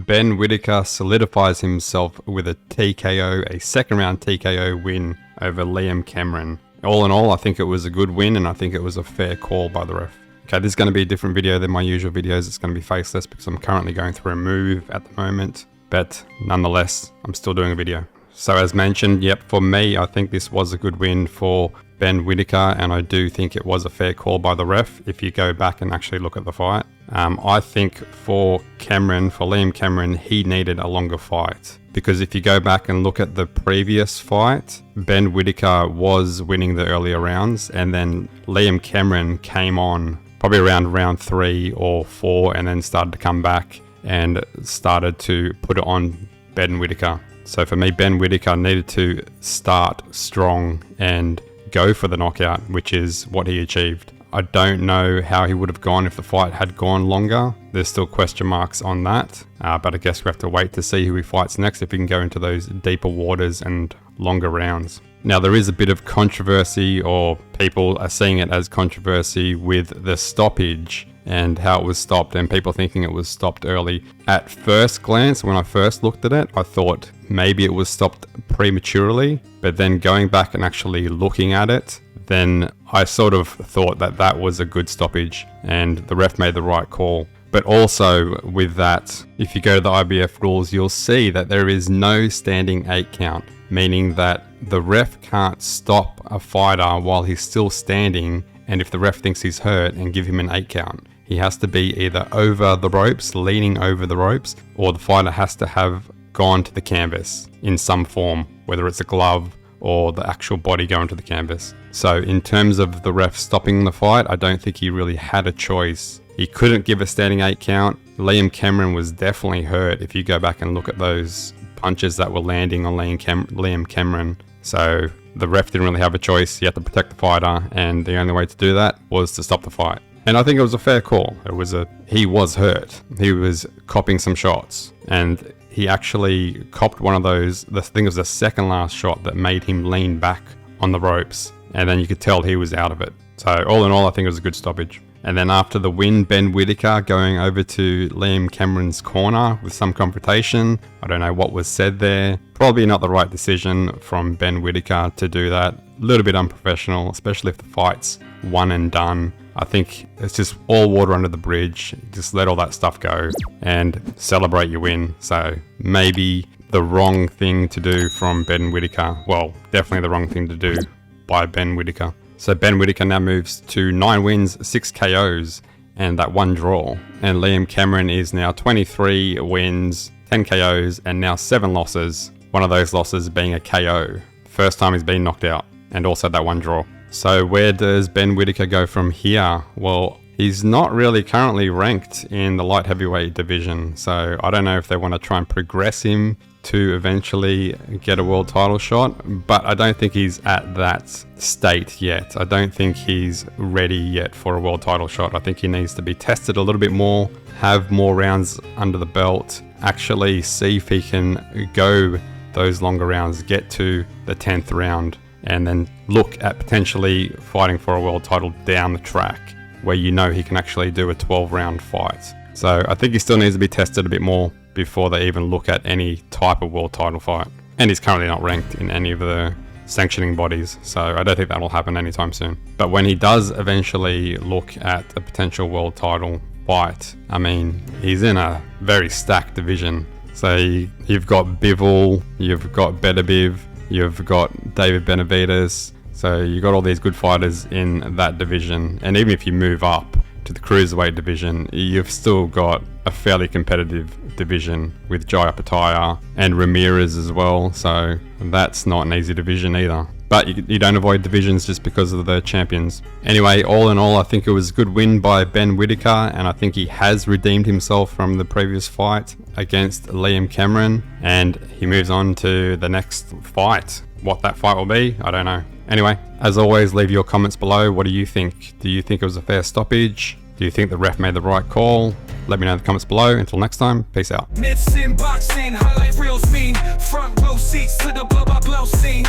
Ben Wittaker solidifies himself with a TKO, a second round TKO win over Liam Cameron. All in all, I think it was a good win and I think it was a fair call by the ref. Okay, this is going to be a different video than my usual videos. It's going to be faceless because I'm currently going through a move at the moment. But nonetheless, I'm still doing a video. So as mentioned, yep, for me, I think this was a good win for Ben Wittaker, and I do think it was a fair call by the ref if you go back and actually look at the fight. I think for Liam Cameron, he needed a longer fight. Because if you go back and look at the previous fight, Ben Wittaker was winning the earlier rounds, and then Liam Cameron came on probably around round 3 or 4 and then started to come back and started to put it on Ben Wittaker. So for me, Ben Wittaker needed to start strong and go for the knockout, which is what he achieved. I don't know how he would have gone if the fight had gone longer. There's still question marks on that, but I guess we have to wait to see who he fights next if he can go into those deeper waters and longer rounds. Now there is a bit of controversy, or people are seeing it as controversy, with the stoppage and how it was stopped, and people thinking it was stopped early. At first glance, when I first looked at it, I thought maybe it was stopped prematurely, but then going back and actually looking at it, then I sort of thought that that was a good stoppage and the ref made the right call. But also with that, if you go to the IBF rules, you'll see that there is no standing 8 count, meaning that the ref can't stop a fighter while he's still standing, and if the ref thinks he's hurt, and give him an 8 count. He has to be either over the ropes, leaning over the ropes, or the fighter has to have gone to the canvas in some form, whether it's a glove or the actual body going to the canvas. So in terms of the ref stopping the fight, I don't think he really had a choice. He couldn't give a standing 8 count. Liam Cameron was definitely hurt if you go back and look at those punches that were landing on Liam Cameron. So the ref didn't really have a choice. He had to protect the fighter, and the only way to do that was to stop the fight. And I think it was a fair call. He was hurt. He was copping some shots, and he actually copped one of those. I think it was the second last shot that made him lean back on the ropes, and then you could tell he was out of it. So all in all, I think it was a good stoppage. And then after the win, Ben Wittaker going over to Liam Cameron's corner with some confrontation. I don't know what was said there. Probably not the right decision from Ben Wittaker to do that. A little bit unprofessional, especially if the fight's one and done. I think it's just all water under the bridge. Just let all that stuff go and celebrate your win. So maybe the wrong thing to do from Ben Wittaker. Well, definitely the wrong thing to do by Ben Wittaker. So Ben Wittaker now moves to 9 wins, 6 KOs, and that 1 draw. And Liam Cameron is now 23 wins, 10 KOs, and now 7 losses. One of those losses being a KO. First time he's been knocked out, and also that 1 draw. So where does Ben Wittaker go from here? Well, he's not really currently ranked in the light heavyweight division. So I don't know if they want to try and progress him to eventually get a world title shot, but I don't think he's at that state yet. I don't think he's ready yet for a world title shot. I think he needs to be tested a little bit more, have more rounds under the belt, actually see if he can go those longer rounds, get to the 10th round, and then look at potentially fighting for a world title down the track where you know he can actually do a 12-round fight. So I think he still needs to be tested a bit more before they even look at any type of world title fight. And he's currently not ranked in any of the sanctioning bodies, so I don't think that'll happen anytime soon. But when he does eventually look at a potential world title fight, I mean, he's in a very stacked division. So you've got Bivol, you've got Beterbiev, you've got David Benavidez. So you've got all these good fighters in that division. And even if you move up to the cruiserweight division, you've still got a fairly competitive division with Jai Opetaia and Ramirez as well. So that's not an easy division either. But you don't avoid divisions just because of the champions. Anyway, all in all, I think it was a good win by Ben Wittaker, and I think he has redeemed himself from the previous fight against Liam Cameron, and he moves on to the next fight. What that fight will be, I don't know. Anyway, as always, leave your comments below. What do you think? Do you think it was a fair stoppage? Do you think the ref made the right call? Let me know in the comments below. Until next time, peace out. Myths in boxing, highlight real scene, front row seats to the blow by blow scene.